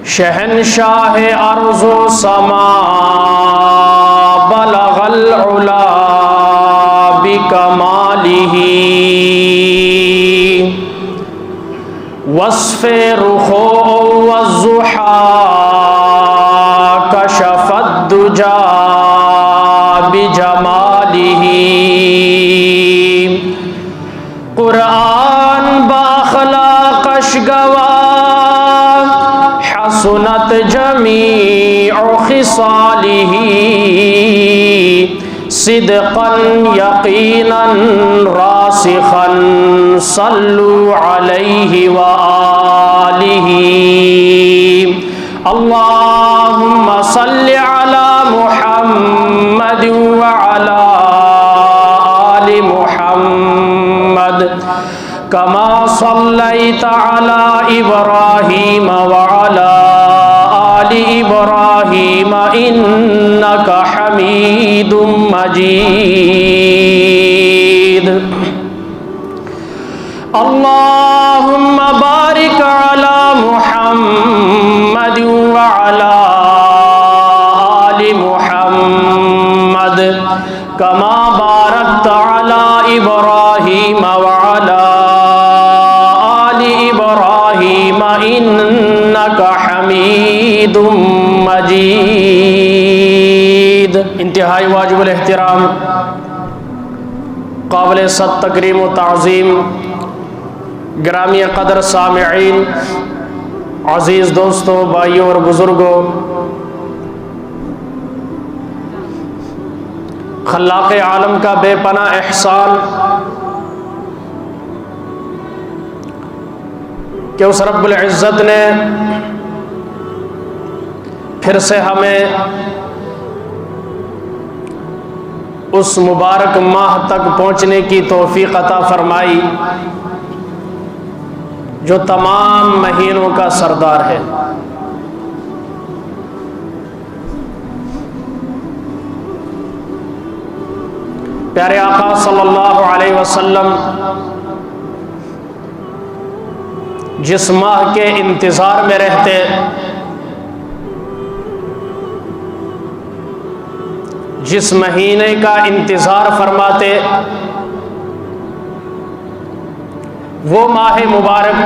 शहनशाह अर्ज़ो समा बलगल उला बिकमालिही वस्फ़े रुखो वज़्ज़ुहा कशफ़द दुजा बिजमालिही क़ुरआन बाख़लाक़श गवा हसनत जमीउ खिसालिही सिदक़न यक़ीनन रासिख़न सल्लु अलैहि व आलिही अल्लाहुम्मा सल्लि अला मुहम्मद व अला आलि मुहम्मद कमा सल्लैता अला इब्राहीम व अला आलि इब्राहीम इन्नका हमीदुम मजीद। अल्लाहुम्मा बारिक अला मुहम्मद व अला आलि मुहम्मद कमा बारकता अला इब्राहीम व अला आलि इब्राहीम इन्नका हमीदुम मजीद। इंतहाई वाजिबुल एहतराम काबिल सद तकरीम व ताज़ीम ग्रामी क़दर सामिईन, अज़ीज़ दोस्तों, भाइयों और बुज़ुर्गों, खल्लाक़ आलम का बेपनाह एहसान कि उस रब्बुल इज़्ज़त ने फिर से हमें उस मुबारक माह तक पहुँचने की तौफ़ीक़ अता फ़रमाई जो तमाम महीनों का सरदार है। प्यारे आका सल्लल्लाहु अलैहि वसल्लम जिस माह के इंतज़ार में रहते, जिस महीने का इंतज़ार फरमाते, वो माह मुबारक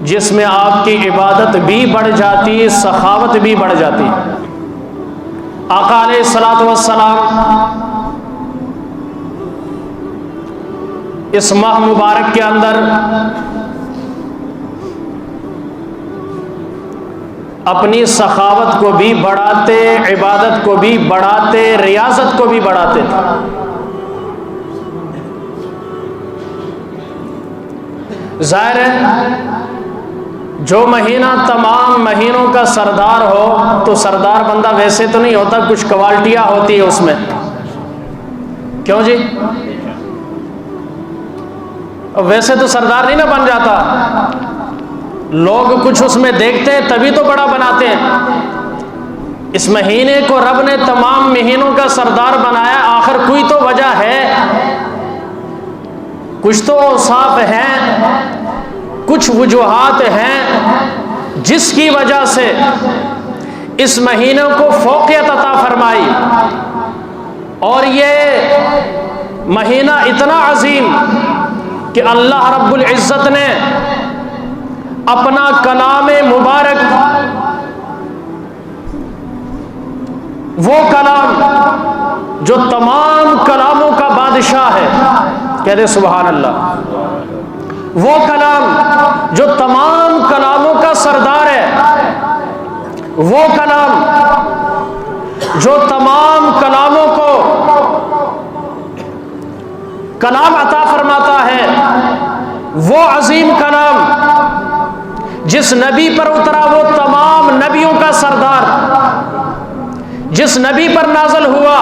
जिसमें आपकी इबादत भी बढ़ जाती, सखावत भी बढ़ जाती। आका अलैहिस्सलातु वस्सलाम इस माह मुबारक के अंदर अपनी सखावत को भी बढ़ाते, इबादत को भी बढ़ाते, रियाजत को भी बढ़ाते थे। जाहिर है जो महीना तमाम महीनों का सरदार हो तो सरदार बंदा वैसे तो नहीं होता, कुछ क्वालिटियां होती है उसमें। क्यों जी? वैसे तो सरदार नहीं ना बन जाता, लोग कुछ उसमें देखते हैं तभी तो बड़ा बनाते हैं। इस महीने को रब ने तमाम महीनों का सरदार बनाया, आखिर कोई तो वजह है, कुछ तो औसाफ हैं, कुछ वजूहात हैं जिसकी वजह से इस महीने को फौकियत अता फरमाई। और ये महीना इतना अजीम कि अल्लाह रब्बुल इज़्ज़त ने अपना कलाम मुबारक, वो कलाम जो तमाम कलामों का बादशाह है, कहते सुभान अल्लाह, वो कलाम जो तमाम कलामों का सरदार है, वो कलाम जो तमाम कलामों को कलाम अता फरमाता है, वो अजीम कलाम जिस नबी पर उतरा, वो तमाम नबियों का सरदार, जिस नबी पर नाज़िल हुआ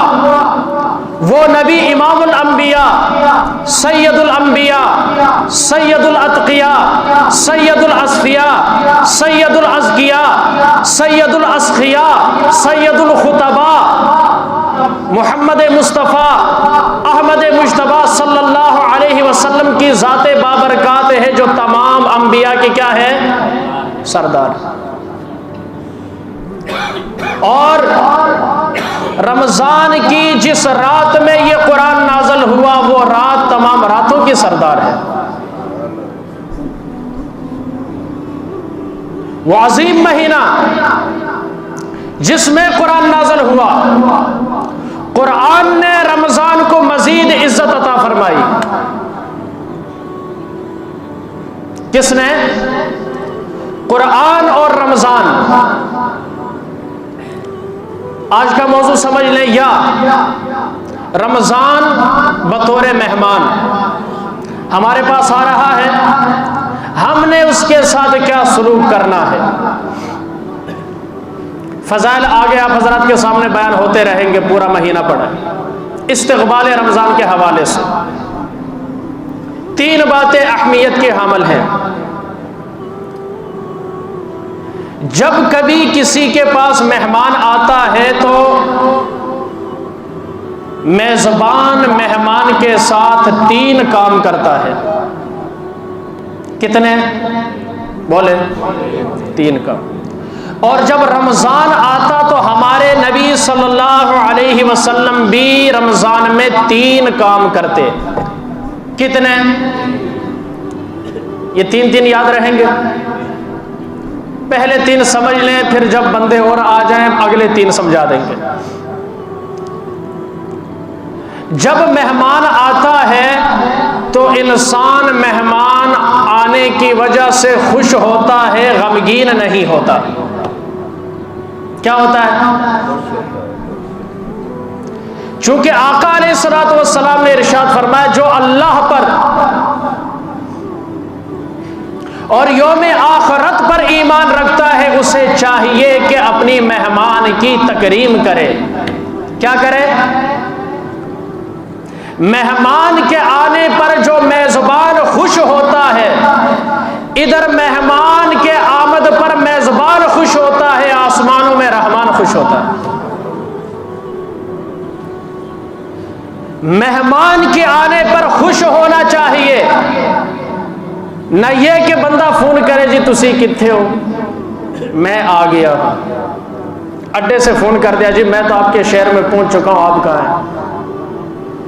वो नबी इमामुल अंबिया, सैयदुल अंबिया, सैयदुल अतकिया, सैयदुल असफिया, सैयदुल अज़किया, सैयदुल असखिया, सैयदुल खुतबा, मोहम्मद मुस्तफ़ा अहमद मुज्तबा सल्लल्लाहु अलैहि वसल्लम की ज़ाते बाबरकात है, जो तमाम अंबिया की क्या है, सरदार। और रमजान की जिस रात में ये कुरान नाज़िल हुआ वो रात तमाम रातों की सरदार है। वो अजीम महीना जिसमें कुरान नाज़िल हुआ, कुरान ने रमजान को मजीद इज्जत अता फरमाई। किसने? कुरान और रमजान। आज का मौजू समझ लें, या रमजान बतौर मेहमान हमारे पास आ रहा है, हमने उसके साथ क्या सलूक करना है। फजाइल आगे आप हजरात के सामने बयान होते रहेंगे, पूरा महीना पड़ा इस्तक़बाल रमजान के हवाले से 3 बातें अहमियत के हामिल हैं। जब कभी किसी के पास मेहमान आता है तो मेजबान मेहमान के साथ 3 काम करता है। कितने? बोले 3 काम। और जब रमजान आता तो हमारे नबी सल्लल्लाहु अलैहि वसल्लम भी रमजान में 3 काम करते। कितने? ये 3 याद रहेंगे। पहले 3 समझ लें, फिर जब बंदे और आ जाएं अगले 3 समझा देंगे। जब मेहमान आता है तो इंसान मेहमान आने की वजह से खुश होता है, गमगीन नहीं होता। क्या होता है? चूंकि आका अलैहिस्सलातु वस्सलाम ने इरशाद फरमाया, जो अल्लाह पर और यौम आखिरत पर ईमान रखता है उसे चाहिए कि अपनी मेहमान की तकरीम करे। क्या करे? मेहमान के आने पर जो मेजबान खुश होता है, इधर मेहमान के आमद पर मेजबान खुश होता है, आसमानों में रहमान खुश होता है। मेहमान के आने पर खुश होना चाहिए, न ये कि बंदा फोन करे जी तुसी किथे हो, मैं आ गया हूं। अड्डे से फोन कर दिया जी मैं तो आपके शहर में पहुंच चुका हूं, आप कहाँ हैं?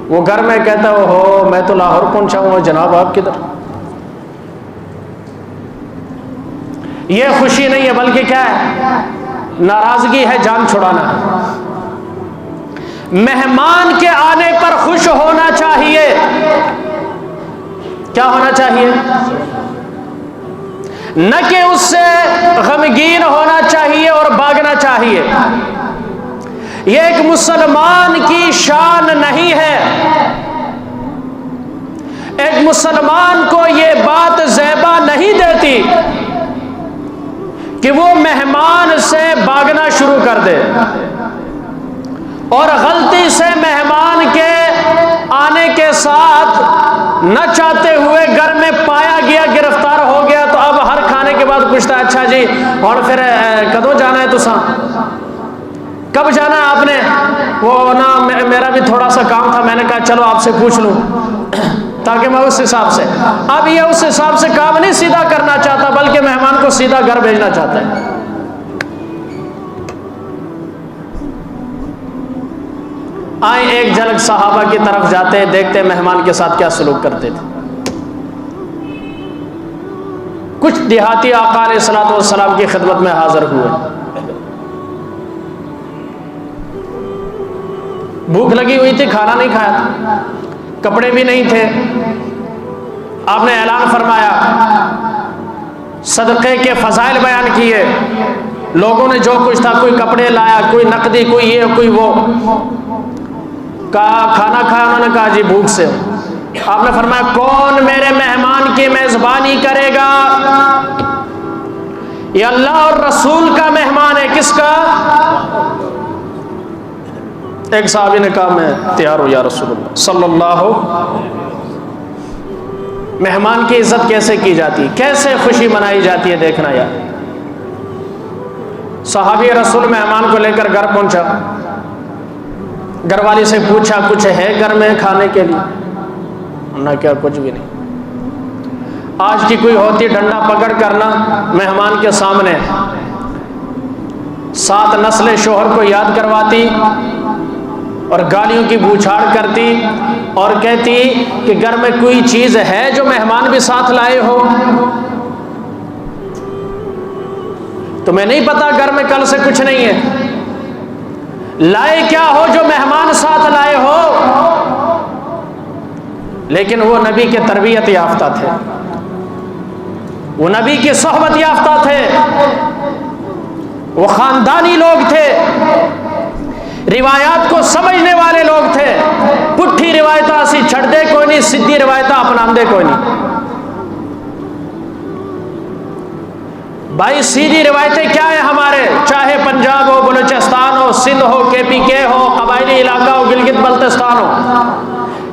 वो घर में कहता हो मैं तो लाहौर पहुंचा हूं, जनाब आप किधर? ये खुशी नहीं है, बल्कि क्या है? नाराजगी है, जान छुड़ाना है। मेहमान के आने पर खुश होना चाहिए। क्या होना चाहिए? न कि उससे गमगीन होना चाहिए और भागना चाहिए। यह एक मुसलमान की शान नहीं है। एक मुसलमान को यह बात ज़ेबा नहीं देती कि वो मेहमान से भागना शुरू कर दे और गलती से मेहमान के आने के साथ न चाहते हुए घर में पाया गया, गिरफ्तार हो गया, तो अब हर खाने के बाद पूछता है अच्छा जी और फिर कदों जाना है तुसा, कब जाना है आपने? वो ना मेरा भी थोड़ा सा काम था, मैंने कहा चलो आपसे पूछ लूं ताकि मैं उस हिसाब से। अब ये उस हिसाब से काम नहीं सीधा करना चाहता, बल्कि मेहमान को सीधा घर भेजना चाहता है। आए एक झलक सहाबा की तरफ जाते हैं, देखते हैं मेहमान के साथ क्या सलूक करते थे। कुछ देहाती आका अलैहिस्सलातु वस्सलाम की खिदमत में हाजिर हुए। भूख लगी हुई थी, खाना नहीं खाया था, कपड़े भी नहीं थे। आपने ऐलान फरमाया, सदक़े के फजाइल बयान किए। लोगों ने जो कुछ था, कोई कपड़े लाया, कोई नकदी, कोई ये कोई वो। कहा खाना खाया? उन्होंने कहा जी भूख से। आपने फरमाया कौन मेरे मेहमान की मेजबानी करेगा? ये अल्लाह और रसूल का मेहमान है। किसका? एक साहबी ने कहा मैं तैयार हूं या रसूलुल्लाह सल्लल्लाहु। मेहमान की इज्जत कैसे की जाती है, कैसे खुशी मनाई जाती है, देखना यार। सहाबी रसूल मेहमान को लेकर घर पहुंचा, घरवाली से पूछा कुछ है घर में खाने के लिए? ना क्या, कुछ भी नहीं। आज की कोई होती डंडा पकड़ करना मेहमान के सामने 7 नस्लें शोहर को याद करवाती और गालियों की बूछाड़ करती और कहती कि घर में कोई चीज है जो मेहमान भी साथ लाए हो। तुम्हें नहीं पता घर में कल से कुछ नहीं है, लाए क्या हो जो मेहमान साथ लाए हो। लेकिन वो नबी के तरबियत याफ्ता थे, वो नबी की सोहबत याफ्ता थे, वो खानदानी लोग थे, रिवायात को समझने वाले लोग थे। पुट्ठी रिवायत असी छड़दे कोई नहीं, सीधी रिवायत अपनांदे कोई नहीं। भाई सीधी रिवायतें क्या है हमारे, चाहे पंजाब हो, बलूचिस्तान हो, सिंध हो, KPK हो, कबायली इलाका हो, गिलगित बल्तिस्तान हो,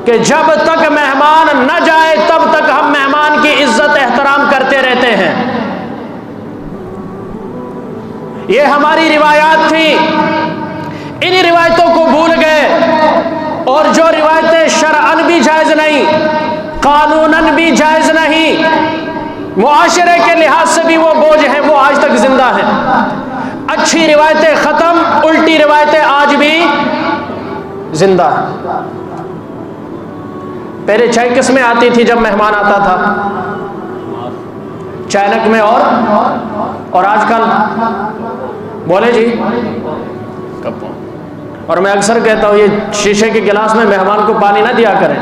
कि जब तक मेहमान न जाए तब तक हम मेहमान की इज्जत एहतराम करते रहते हैं। ये हमारी रिवायात थी। इन रिवायतों को भूल गए और जो रिवायतें शरअन भी जायज नहीं, कानूनन भी जायज नहीं, मुआशरे के लिहाज से भी वो बोझ हैं, वो आज तक जिंदा हैं। अच्छी रिवायतें खत्म, उल्टी रिवायतें आज भी जिंदा हैं। पहले चाय किस में आती थी जब मेहमान आता था? चायनक में। और आजकल बोले जी कप। और मैं अक्सर कहता हूं ये शीशे के गिलास में मेहमान को पानी ना दिया करें।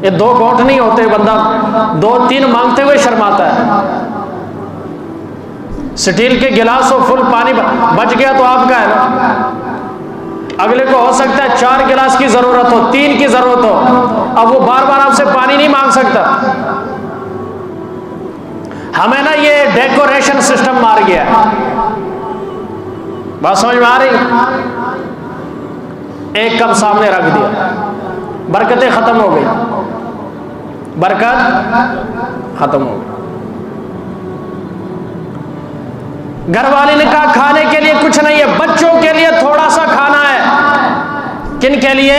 ये 2 घोंट नहीं होते, बंदा 2-3 मांगते हुए शर्माता है। स्टील के गिलास हो, फुल पानी बच गया तो आपका है ना। अगले को हो सकता है 4 गिलास की जरूरत हो, 3 की जरूरत हो, अब वो बार बार आपसे पानी नहीं मांग सकता। हमें ना ये डेकोरेशन सिस्टम मार गया। बात समझ में आ रही? एक कप सामने रख दिया, बरकतें खत्म हो गई, बरकत खत्म हो गई। घर वाले ने कहा खाने के लिए कुछ नहीं है, बच्चों के लिए थोड़ा सा खाना है। किन के लिए?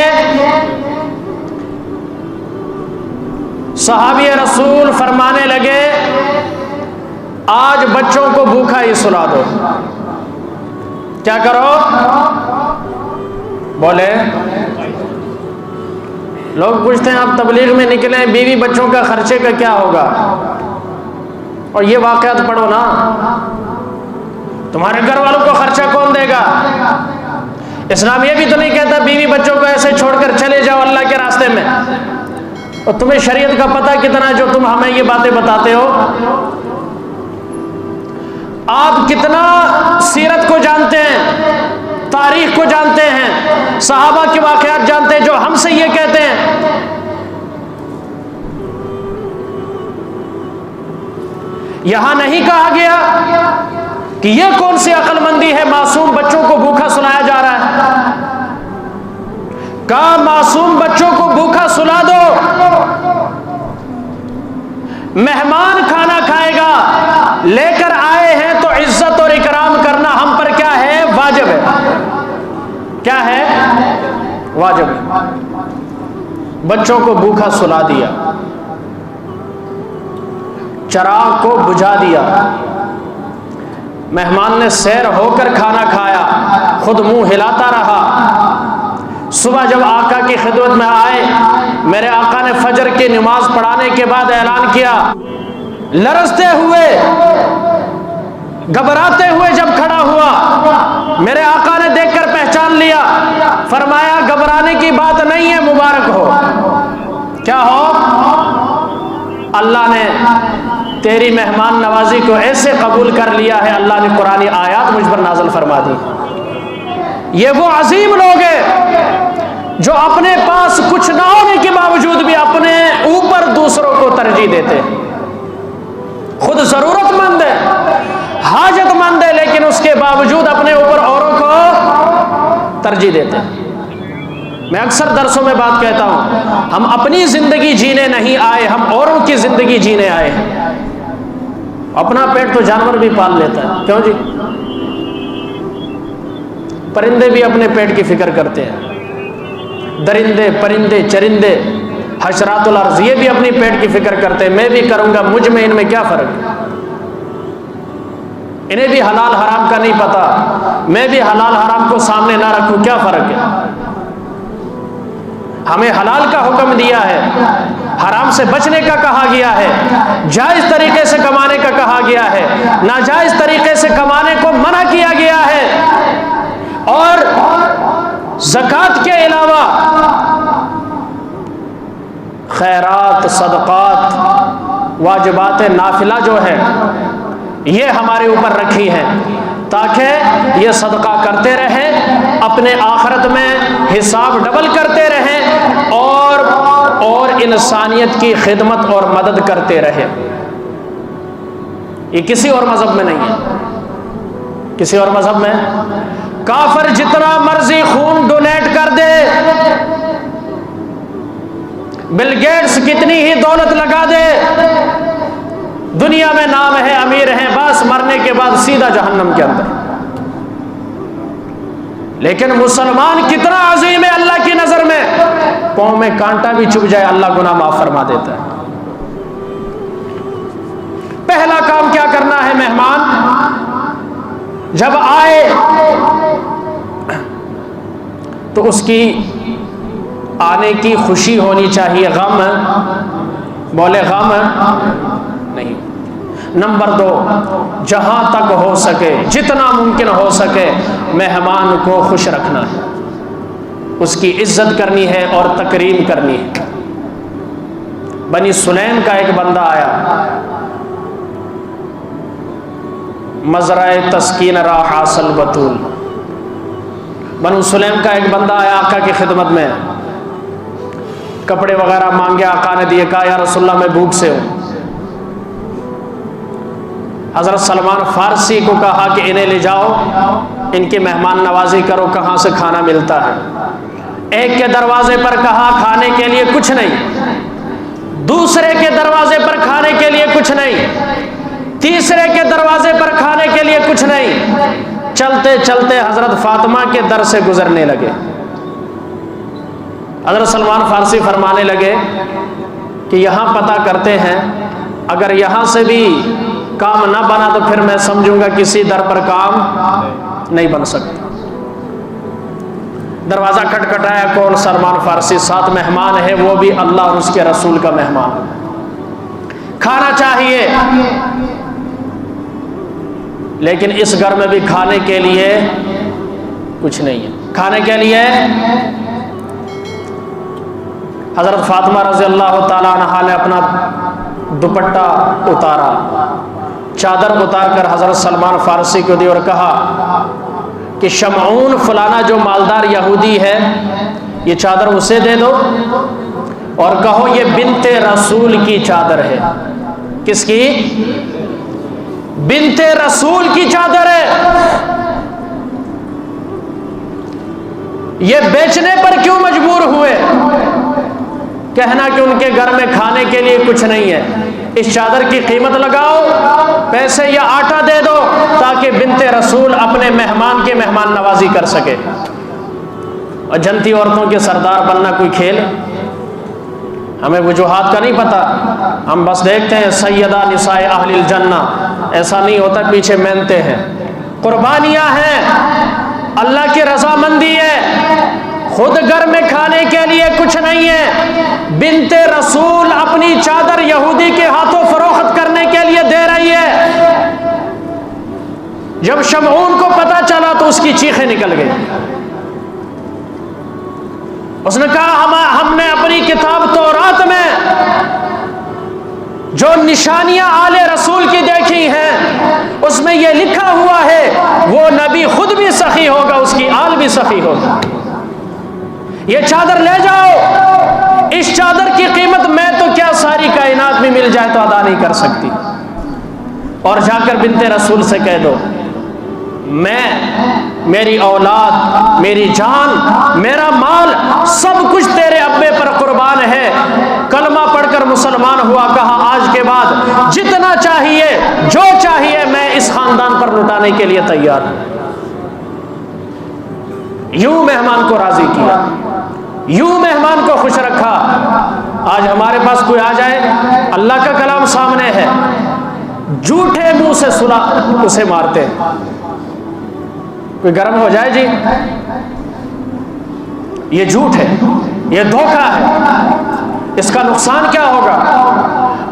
सहाबी रसूल फरमाने लगे आज बच्चों को भूखा ही सुला दो। क्या करो? बोले लोग पूछते हैं आप तबलीग में निकले, बीवी बच्चों का खर्चे का क्या होगा? और ये वाकयात पढ़ो ना, तुम्हारे घर वालों को खर्चा कौन देगा? इस्लाम ये भी तो नहीं कहता बीवी बच्चों को ऐसे छोड़कर चले जाओ अल्लाह के रास्ते में। और तुम्हें शरीयत का पता कितना जो तुम हमें ये बातें बताते हो? आप कितना सीरत को जानते हैं, तारीख को जानते हैं, सहाबा के वाकयात जानते हैं जो हमसे ये कहते हैं। यहां नहीं कहा गया कि यह कौन सी अक्लमंदी है, मासूम बच्चों को भूखा सुलाया जा रहा है। कहा मासूम बच्चों को भूखा सुला दो, मेहमान खाना खाएगा, लेकर आए हैं तो इज्जत और इकराम करना हम पर क्या है? वाजिब है। क्या है? वाजिब है। बच्चों को भूखा सुला दिया, चिराग को बुझा दिया, मेहमान ने सैर होकर खाना खाया, खुद मुंह हिलाता रहा। सुबह जब आका की खिदमत में आए, मेरे आका ने फजर की नमाज पढ़ाने के बाद ऐलान किया, लरजते हुए घबराते हुए जब खड़ा हुआ, मेरे आका ने देखकर पहचान लिया, फरमाया घबराने की बात नहीं है, मुबारक हो। क्या हो? अल्लाह ने तेरी मेहमान नवाजी को ऐसे कबूल कर लिया है, अल्लाह ने कुरानी आयात मुझ पर नाज़िल फरमा दी। ये वो अजीम लोग हैं जो अपने पास कुछ ना होने के बावजूद भी अपने ऊपर दूसरों को तरजीह देते हैं। खुद जरूरतमंद है, हाजतमंद है, लेकिन उसके बावजूद अपने ऊपर औरों को तरजीह देते हैं। मैं अक्सर दरसों में बात कहता हूं, हम अपनी जिंदगी जीने नहीं आए, हम औरों की जिंदगी जीने आए हैं। अपना पेट तो जानवर भी पाल लेता है, क्यों जी? परिंदे भी अपने पेट की फिक्र करते हैं, दरिंदे, परिंदे, चरिंदे, हशरातुल अर्ज़, ये भी अपनी पेट की फिक्र करते हैं, मैं भी करूँगा, मुझ में इनमें क्या फ़र्क है। इन्हें भी हलाल हराम का नहीं पता, मैं भी हलाल हराम को सामने ना रखूँ, क्या फ़र्क है। हमें हलाल का हुक्म दिया है, हराम से बचने का कहा गया है, जायज़ तरीके से कमाने का कहा गया है, नाजायज़ तरीके से कमाने को मना किया गया है। और ज़कात के अलावा खैरात, सदक़ात, वाजिबात नाफिला जो है ये हमारे ऊपर रखी हैं, ताकि ये सदका करते रहें, अपने आखिरत में हिसाब डबल करते रहें और इंसानियत की खिदमत और मदद करते रहें। ये किसी और मजहब में नहीं है। किसी और मजहब में काफिर जितना मर्जी खून डोनेट कर दे, बिल गेट्स कितनी ही दौलत लगा दे, दुनिया में नाम है, अमीर हैं, बस मरने के बाद सीधा जहन्नम के अंदर। लेकिन मुसलमान कितना अजीम है अल्लाह की नजर में, पांव में कांटा भी चुभ जाए अल्लाह गुनाह माफ फरमा देता है। पहला काम क्या करना है, मेहमान जब आए तो उसकी आने की खुशी होनी चाहिए, गम बोले गम नहीं। नंबर 2, जहां तक हो सके, जितना मुमकिन हो सके, मेहमान को खुश रखना है, उसकी इज्जत करनी है और तकरीम करनी है। बनी सुलैम का एक बंदा आया, मज़राए तस्कीन रा हासिल बतूल, बनु सुलैम का एक बंदा आया आका की खिदमत में, कपड़े वगैरह मांगे, आका ने दिए, कहा या रसूलल्लाह मैं भूख से हूं। हजरत सलमान फारसी को कहा कि इन्हें ले जाओ, इनकी मेहमान नवाजी करो, कहाँ से खाना मिलता है। एक के दरवाजे पर कहा खाने के लिए कुछ नहीं, दूसरे के दरवाजे पर खाने के लिए कुछ नहीं, तीसरे के दरवाजे पर खाने के लिए कुछ नहीं। चलते चलते हजरत फातिमा के दर से गुजरने लगे। हजरत सलमान फारसी फरमाने लगे कि यहाँ पता करते हैं, अगर यहाँ से भी काम ना बना तो फिर मैं समझूंगा किसी दर पर काम नहीं बन सकता। दरवाजा खटखटाया, कौन? सलमान फारसी, साथ मेहमान है, वो भी अल्लाह और उसके रसूल का मेहमान। खाना चाहिए, लेकिन इस घर में भी खाने के लिए कुछ नहीं है। खाने के लिए हजरत फातिमा रज़ी अल्लाह ताला अन्हा ने अपना दुपट्टा उतारा, चादर उतार कर हजरत सलमान फारसी को दी और कहा कि शमऊन फलाना जो मालदार यहूदी है, ये चादर उसे दे दो और कहो ये बिन्ते रसूल की चादर है। किसकी? बिन्ते रसूल की चादर है। ये बेचने पर क्यों मजबूर हुए? कहना कि उनके घर में खाने के लिए कुछ नहीं है, इस चादर की कीमत लगाओ, पैसे या आटा दे दो, ताकि बिन्ते रसूल अपने मेहमान के मेहमान नवाजी कर सके। और जनती औरतों के सरदार बनना कोई खेल? हमें वजूहात का नहीं पता, हम बस देखते हैं सैयदा निसाए अहलिल जन्ना, ऐसा नहीं होता, पीछे मेहनतें हैं, कुर्बानियां हैं, अल्लाह की रजामंदी है। खुद घर में खाने के लिए कुछ नहीं है, बिन्ते रसूल अपनी चादर यहूदी के हाथों फरोख्त करने के लिए दे रही है। जब शमऊन को पता चला तो उसकी चीखें निकल गई। उसने कहा हमने अपनी किताब तौरात में जो निशानियां आले रसूल की देखी हैं, उसमें यह लिखा हुआ है वो नबी खुद भी सखी होगा, उसकी आल भी सखी होगा। ये चादर ले जाओ, इस चादर की कीमत मैं तो क्या सारी कायनात में मिल जाए तो अदा नहीं कर सकती। और जाकर बिन्ते रसूल से कह दो, मैं, मेरी औलाद, मेरी जान, मेरा माल, सब कुछ तेरे अब्बे पर कुर्बान है। कलमा पढ़कर मुसलमान हुआ, कहा आज के बाद जितना चाहिए, जो चाहिए, मैं इस खानदान पर लुटाने के लिए तैयार हूं। यूं मेहमान को राजी किया, यूं मेहमान को खुश रखा। आज हमारे पास कोई आ जाए, अल्लाह का कलाम सामने है, झूठे मुंह से सुना उसे मारते हैं। कोई गर्म हो जाए जी, ये झूठ है, ये धोखा है। इसका नुकसान क्या होगा?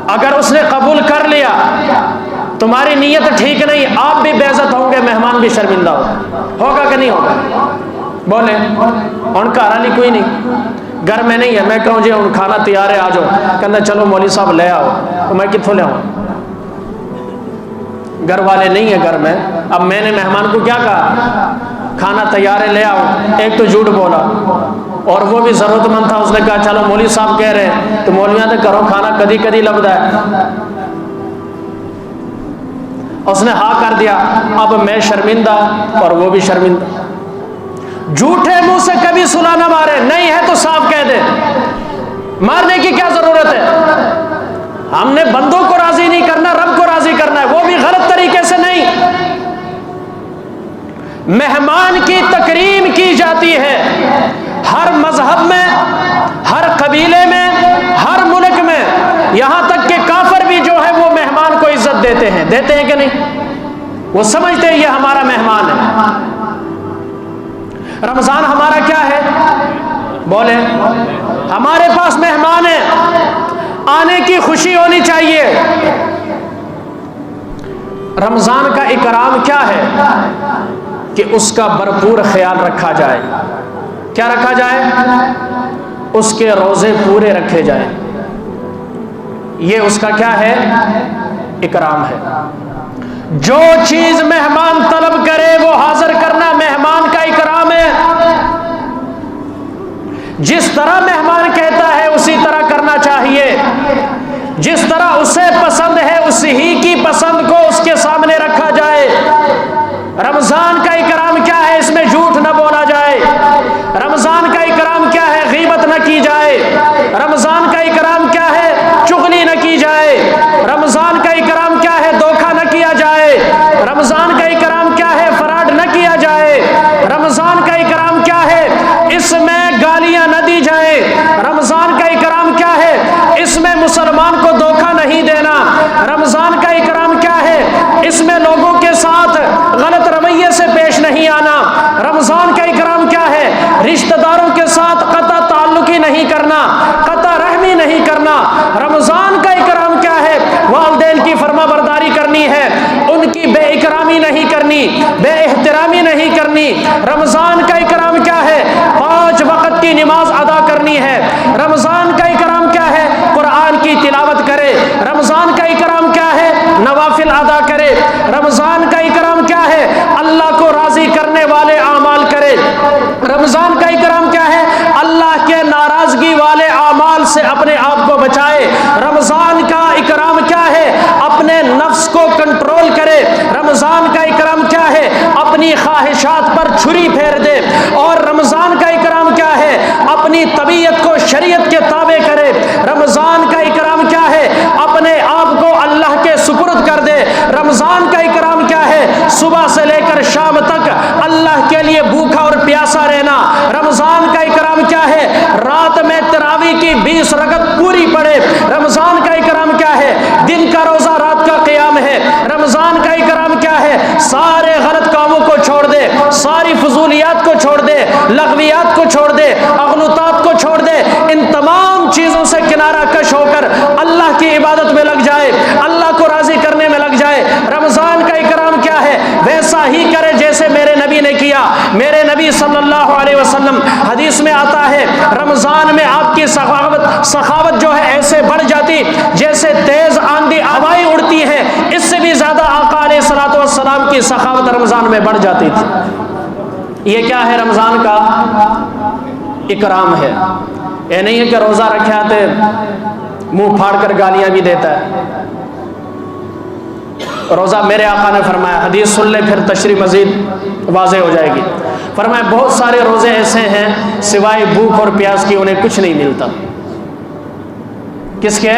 अगर उसने कबूल कर लिया, तुम्हारी नीयत ठीक नहीं, आप भी बेइज्जत होंगे, मेहमान भी शर्मिंदा होगा कि नहीं होगा? बोले उनका आरानी कोई नहीं, घर में नहीं है, मैं कहूँ जी उन खाना तैयार है, आ जाओ, कहना चलो मौली साहब ले आओ, तो मैं कितों ले आऊँ? घर वाले नहीं है घर में। अब मैंने मेहमान को क्या कहा, खाना तैयार है ले आओ, एक तो झूठ बोला, और वो भी जरूरतमंद था, उसने कहा चलो मौली साहब कह रहे हैं तो मौलिया तो करो खाना कदी कदी लभदा है, उसने हाँ कर दिया। अब मैं शर्मिंदा और वो भी शर्मिंदा। झूठे मुंह से कभी सुना ना मारे, नहीं है तो साफ कह दे, मारने की क्या जरूरत है? हमने बंदों को राजी नहीं करना, रब को राजी करना है, वो भी गलत तरीके से नहीं। मेहमान की तकरीम की जाती है हर मजहब में, हर कबीले में, हर मुल्क में, यहां तक कि काफिर भी जो है वो मेहमान को इज्जत देते हैं कि नहीं? वो समझते हैं ये हमारा मेहमान है। रमजान हमारा क्या है? बोले हमारे पास मेहमान है, आने की खुशी होनी चाहिए। रमजान का इकराम क्या है कि उसका भरपूर ख्याल रखा जाए। क्या रखा जाए? उसके रोजे पूरे रखे जाए। ये उसका क्या है? इकराम है। जो चीज मेहमान तलब करे वो हाजिर करना मेहमान का इकराम है। जिस तरह मेहमान कहता है उसी तरह करना चाहिए। जिस तरह उसे पसंद है उसी ही की पसंद को उसके सामने रखा जाए। रमजान का इकराम क्या है? इसमें झूठ न बोला जाए। रमजान का इकराम क्या है? गीबत न की जाए। रमजान का इकराम क्या है? चुगली न की जाए। रमजान का इकराम क्या है? धोखा न किया जाए। रमजान का इकराम क्या है? फराड न किया जाए। रमजान का इकराम क्या है? इसमें गालियां न दी जाए। रमजान का इकराम क्या है? इसमें मुसलमान को धोखा नहीं देना। रमजान का इकराम क्या है? इसमें लोगों के साथ गलत रवैये से पेश नहीं आना। रमजान का इकराम क्या है? रिश्तेदारों के साथ कता ताल्लुकी नहीं करना, कता रहमी नहीं करना। रमजान का इकराम क्या है? वालिदैन की फरमाबरदारी करनी है, उनकी बेइकरामी नहीं करनी, बेएहतरामी नहीं करनी। रमजान का इकराम क्या है? 5 वक्त की नमाज अदा करनी है। रमजान का इकराम क्या है? कुरान की तिलावत करे। रमजान का इकराम क्या है? नवाफिल अदा करे। रमजान का इकराम क्या है? अल्लाह को राजी करने वाले आमाल करे। रमजान का इकराम क्या है? अल्लाह के नाराजगी वाले आमाल से अपने आप को बचाए। रमजान का इकराम क्या है? अपने नफ्स को कंट्रोल करे। रमजान का इकराम क्या है? अपनी ख्वाहिशात पर छुरी फेर दे। और रमजान का इकराम क्या है? अपनी तबीयत को शरीयत के ताबे करे। रमजान का इकराम क्या है? अपने आप को अल्लाह के सुपुर्द कर दे। रमजान का इकराम क्या है? सुबह से लेकर शाम तक अल्लाह के लिए भूखा और प्यासा रहना। रमजान का इकराम क्या है? रात में तरावी की 20 रकत पूरी पड़े। रमजान का इकराम क्या है? दिन का रोजा रात का क़याम है। रमजान का इकराम क्या है? सारे गलत कामों को छोड़ दे, सारी फजूलियात को छोड़ दे, लगवियात को छोड़ दे, अगनुतात को छोड़ दे। इन तमाम चीजों से किनारा कश होकर अल्लाह की इबादत में लग जाए, अल्लाह को राजी करने में लग जाए। रमजान का इकराम क्या है? वैसा ही करे जैसे मेरे नबी ने किया। मेरे नबी सल्लल्लाहु अलैहि वसल्लम, हदीस में आता है रमजान में आपकी सखावत जो है ऐसे बढ़ जाती जैसे तेज आंधी हवाएं उड़ती है। इससे भी ज्यादा आका अलैहिस्सलातु वस्सलाम की सखावत रमजान में बढ़ जाती थी। ये क्या है? रमजान का इकराम है। ये नहीं है कि रोजा रखे आते मुंह फाड़ कर गालियां भी देता है। रोजा मेरे आका ने फरमाया, हदीस सुन ले फिर तशरीह मजीद वाज़ेह हो जाएगी। फरमाया बहुत सारे रोजे ऐसे हैं सिवाय भूख और प्यास की उन्हें कुछ नहीं मिलता। किसके?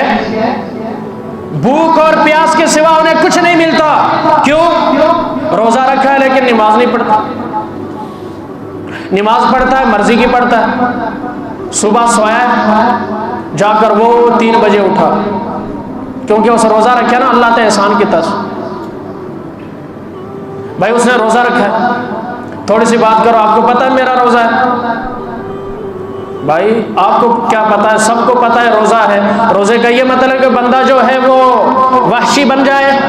भूख और प्यास के सिवा उन्हें कुछ नहीं मिलता। क्यों? रोजा रखा है लेकिन नमाज नहीं पढ़ता। नमाज पढ़ता है मर्जी की पढ़ता है। सुबह सोया है, जाकर वो 3 बजे उठा, क्योंकि उस रोज़ा रखा ना अल्लाह ते एहसान की तस। भाई उसने रोज़ा रखा है, थोड़ी सी बात करो, आपको पता है मेरा रोज़ा है? भाई आपको क्या पता है? सबको पता है रोज़ा है। रोज़े का ये मतलब कि बंदा जो है वो वहशी बन जाए।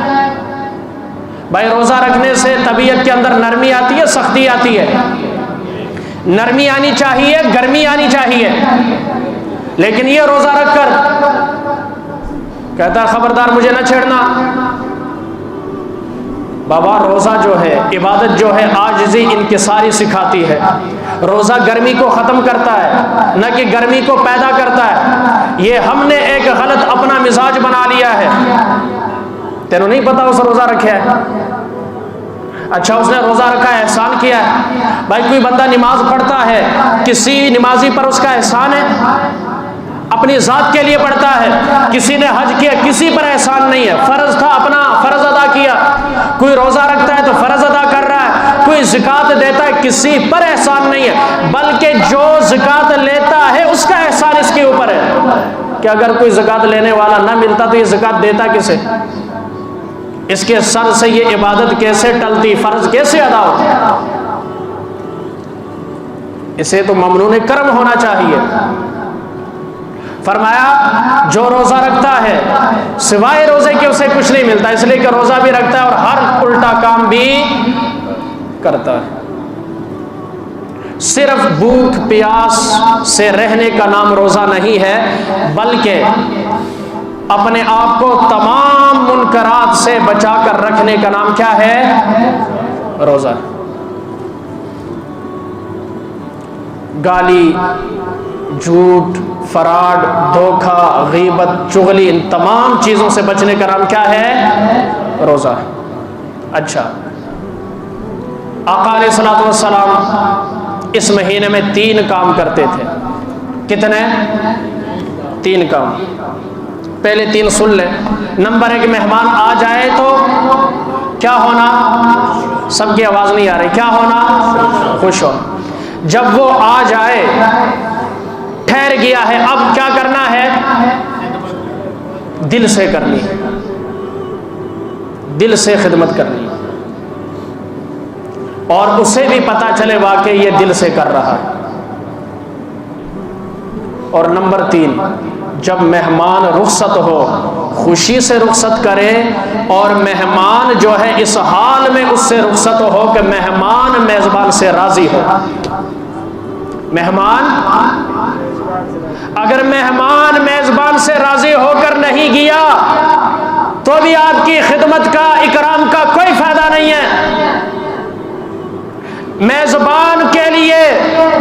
भाई रोज़ा रखने से तबीयत के अंदर नरमी आती है, सख्ती आती है। नरमी आनी चाहिए, गर्मी आनी चाहिए। लेकिन ये रोज़ा रखकर कहता है खबरदार मुझे ना छेड़ना। बाबा रोज़ा जो है, इबादत जो है, आजिज़ी इनकिसारी सिखाती है। रोज़ा गर्मी को ख़त्म करता है, न कि गर्मी को पैदा करता है। ये हमने एक गलत अपना मिजाज बना लिया है। तेनों नहीं पता उस रोज़ा रखे है? अच्छा उसने रोज़ा रखा है, एहसान किया है। भाई कोई बंदा नमाज पढ़ता है, किसी नमाजी पर उसका एहसान है? अपनी ज़ात के लिए पढ़ता है। किसी ने हज किया, किसी पर एहसान नहीं है। फ़र्ज था, अपना फ़र्ज अदा किया। कोई रोज़ा रखता है तो फ़र्ज अदा कर रहा है। कोई ज़कात देता है, किसी पर एहसान नहीं है, बल्कि जो ज़कात लेता है उसका एहसान इसके ऊपर है कि अगर कोई ज़कात लेने वाला ना मिलता तो ये ज़कात देता किसे? इसके सर से ये इबादत कैसे टलती, फ़र्ज कैसे अदा होता? इसे तो ममनून कर्म होना चाहिए। फरमाया जो रोज़ा रखता है सिवाय रोज़े के उसे कुछ नहीं मिलता, इसलिए कि रोज़ा भी रखता है और हर उल्टा काम भी करता है। सिर्फ भूख प्यास से रहने का नाम रोज़ा नहीं है, बल्कि अपने आप को तमाम मुनकरात से बचा कर रखने का नाम क्या है? रोज़ा। गाली, झूठ, फराड, धोखा, गीबत, चुगली, इन तमाम चीज़ों से बचने का नाम क्या है? रोज़ा। अच्छा, आका अलैहिस्सलातु वस्सलाम इस महीने में 3 काम करते थे। कितने? 3 काम। पहले 3 सुन ले। नंबर 1, मेहमान आ जाए तो क्या होना? सबकी आवाज़ नहीं आ रही। क्या होना? खुश हो। जब वो आ जाए, ठहर गया है, अब क्या करना है? दिल से करनी है, दिल से खिदमत करनी है, और उसे भी पता चले वाकई ये दिल से कर रहा है। और नंबर 3, जब मेहमान रुखसत हो, खुशी से रुखसत करे, और मेहमान जो है इस हाल में उससे रुखसत हो कि मेहमान मेज़बान से राज़ी हो। अगर मेहमान मेज़बान से राज़ी होकर नहीं गया तो भी आपकी खिदमत का, इकराम का कोई फायदा नहीं है। मेज़बान के लिए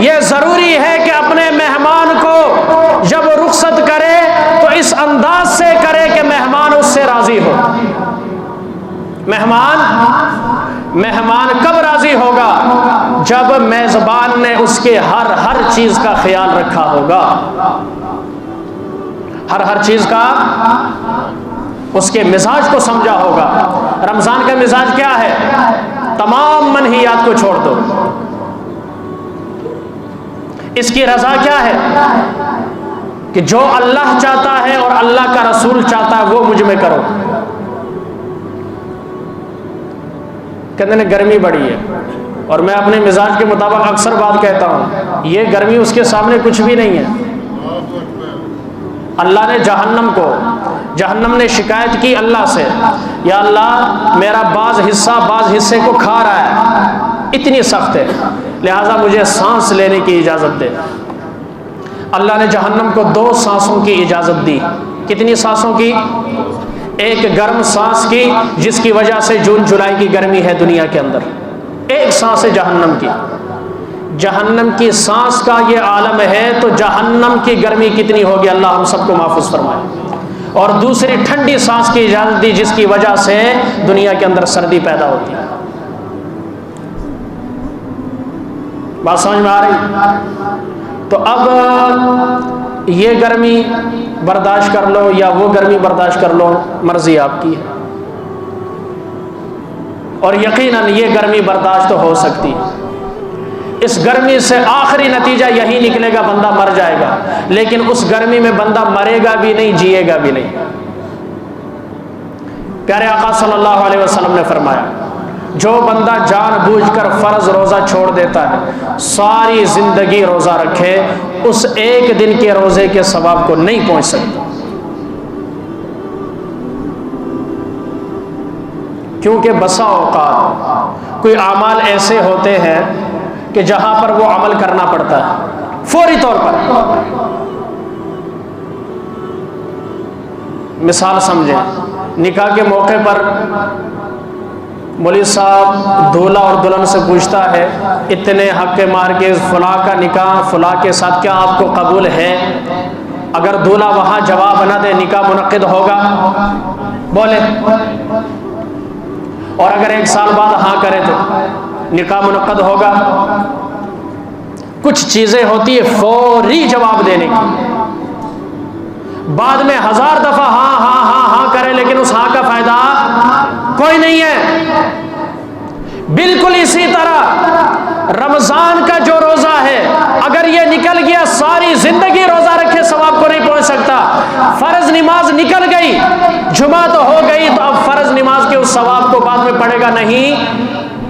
यह ज़रूरी है कि अपने मेहमान को जब रुखसत करे तो इस अंदाज से करे कि मेहमान उससे राज़ी हो। मेहमान कब राज़ी होगा? जब मेज़बान ने उसके हर चीज़ का ख्याल रखा होगा, हर चीज़ का, उसके मिजाज को समझा होगा। रमज़ान का मिजाज क्या है? तमाम मनहियात को छोड़ दो। इसकी रज़ा क्या है? कि जो अल्लाह चाहता है और अल्लाह का रसूल चाहता है वो मुझ में करो। कहते हैं गर्मी बड़ी है, और मैं अपने मिजाज के मुताबिक अक्सर बात कहता हूँ, ये गर्मी उसके सामने कुछ भी नहीं है। अल्लाह ने जहन्नम ने शिकायत की अल्लाह से, या अल्लाह मेरा बाज़ हिस्से को खा रहा है, इतनी सख्त है, लिहाजा मुझे सांस लेने की इजाज़त दे। अल्लाह ने जहन्नम को 2 सांसों की इजाज़त दी। कितनी सांसों की? एक गर्म सांस की, जिसकी वजह से जून जुलाई की गर्मी है दुनिया के अंदर, एक सांस है जहन्नम की। जहन्नम की सांस का ये आलम है, तो जहन्नम की गर्मी कितनी होगी, अल्लाह हम सबको महफूज फरमाए। और दूसरी ठंडी सांस की इजाज़त दी, जिसकी वजह से दुनिया के अंदर सर्दी पैदा होती है। बात समझ में आ रही? तो अब ये गर्मी बर्दाश्त कर लो या वो गर्मी बर्दाश्त कर लो, मर्जी आपकी है। और यकीनन ये गर्मी बर्दाश्त तो हो सकती है। इस गर्मी से आखिरी नतीजा यही निकलेगा, बंदा मर जाएगा। लेकिन उस गर्मी में बंदा मरेगा भी नहीं, जिएगा भी नहीं। प्यारे आका सल्लल्लाहु अलैहि वसल्लम ने फरमाया, जो बंदा जानबूझकर फर्ज रोजा छोड़ देता है, सारी जिंदगी रोजा रखे, उस एक दिन के रोजे के सवाब को नहीं पहुंच सकता। क्योंकि बसा औकात कोई अमाल ऐसे होते हैं कि जहां पर वो अमल करना पड़ता है फौरी तौर पर। मिसाल समझें, निकाह के मौके पर मौलवी साहब दूल्हा और दुल्हन से पूछता है, इतने हक्के मार के फला का निकाह फला के साथ क्या आपको कबूल है? अगर दूल्हा वहां जवाब न दे, निकाह मुनक्किद होगा? बोले। और अगर 1 साल बाद हाँ करे तो निकाह मुनक्किद होगा? कुछ चीजें होती है फौरी जवाब देने की, बाद में 1000 दफा हाँ हाँ हाँ हाँ करे, लेकिन उस हाँ का फायदा कोई नहीं है। बिल्कुल इसी तरह रमजान का जो रोजा है, अगर ये निकल गया, सारी जिंदगी रोजा रखे सवाब को नहीं पहुंच सकता। फर्ज नमाज निकल गई, जुमा तो हो गई, तो अब फर्ज नमाज के उस सवाब को बाद में पड़ेगा, नहीं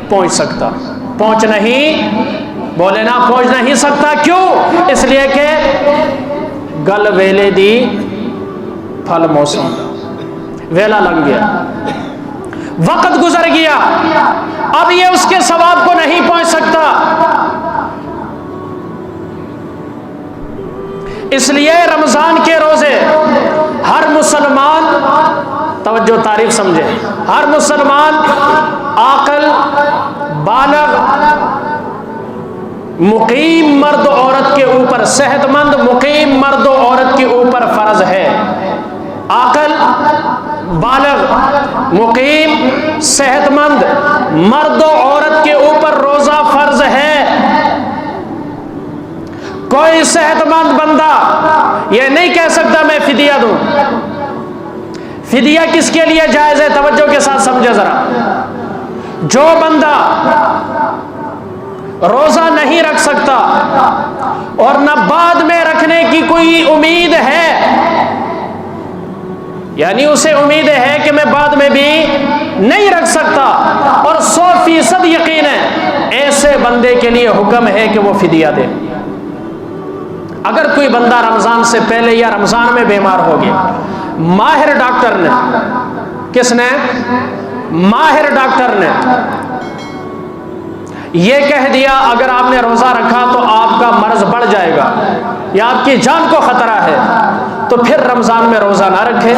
पहुंच सकता। पहुंच नहीं, बोले ना, पहुंच नहीं सकता। क्यों? इसलिए कि गल वेले दी फल मौसम, वेला लग गया, वक्त गुजर गया, अब ये उसके सवाब को नहीं पहुंच सकता। इसलिए रमजान के रोजे हर मुसलमान, तवज्जो तारीफ समझे, हर मुसलमान आकल बालग मुकीम मर्द औरत के ऊपर, सेहतमंद मुकीम मर्द औरत के ऊपर फर्ज है। आकल बालग मुकीम सेहतमंद मर्द औरत के ऊपर रोजा फर्ज है। कोई सेहतमंद बंदा यह नहीं कह सकता मैं फिदिया दूं। फिदिया किसके लिए जायज है? तवज्जो के साथ समझे जरा। जो बंदा रोजा नहीं रख सकता और न बाद में रखने की कोई उम्मीद है, यानी उसे उम्मीद है कि मैं बाद में भी नहीं रख सकता और 100% यकीन है, ऐसे बंदे के लिए हुक्म है कि वो फिदिया दे। अगर कोई बंदा रमजान से पहले या रमजान में बीमार हो गया, माहिर डॉक्टर ने, किसने? माहिर डॉक्टर ने यह कह दिया अगर आपने रोजा रखा तो आपका मर्ज बढ़ जाएगा या आपकी जान को खतरा है, तो फिर रमजान में रोजा ना रखे,